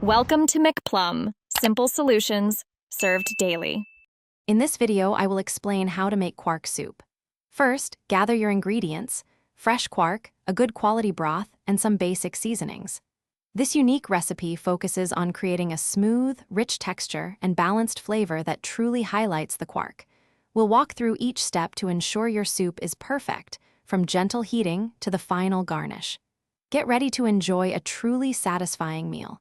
Welcome to McPlum, simple solutions served daily. In this video, I will explain how to make quark soup. First, gather your ingredients: fresh quark, a good quality broth, and some basic seasonings. This unique recipe focuses on creating a smooth, rich texture and balanced flavor that truly highlights the quark. We'll walk through each step to ensure your soup is perfect, from gentle heating to the final garnish. Get ready to enjoy a truly satisfying meal.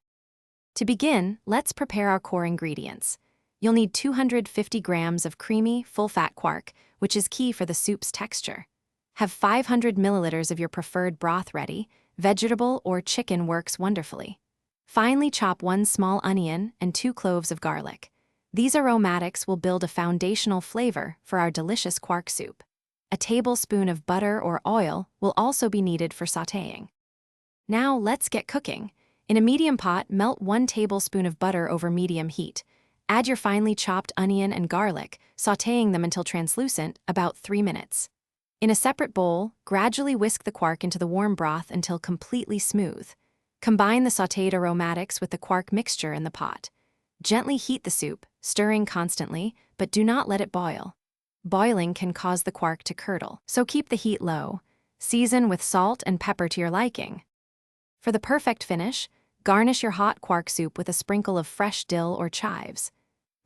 To begin, let's prepare our core ingredients. You'll need 250 grams of creamy, full-fat quark, which is key for the soup's texture. Have 500 milliliters of your preferred broth ready. Vegetable or chicken works wonderfully. Finely chop 1 small onion and 2 cloves of garlic. These aromatics will build a foundational flavor for our delicious quark soup. A tablespoon of butter or oil will also be needed for sautéing. Now let's get cooking. In a medium pot, melt 1 tablespoon of butter over medium heat. Add your finely chopped onion and garlic, sautéing them until translucent, about 3 minutes. In a separate bowl, gradually whisk the quark into the warm broth until completely smooth. Combine the sautéed aromatics with the quark mixture in the pot. Gently heat the soup, stirring constantly, but do not let it boil. Boiling can cause the quark to curdle, so keep the heat low. Season with salt and pepper to your liking. For the perfect finish, garnish your hot quark soup with a sprinkle of fresh dill or chives.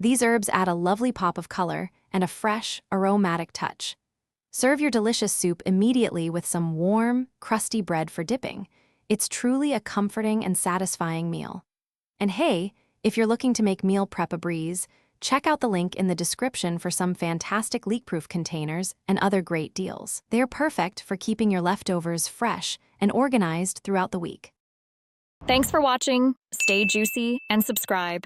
These herbs add a lovely pop of color and a fresh, aromatic touch. Serve your delicious soup immediately with some warm, crusty bread for dipping. It's truly a comforting and satisfying meal. And hey, if you're looking to make meal prep a breeze, check out the link in the description for some fantastic leak-proof containers and other great deals. They're perfect for keeping your leftovers fresh and organized throughout the week. Thanks for watching. Stay juicy and subscribe.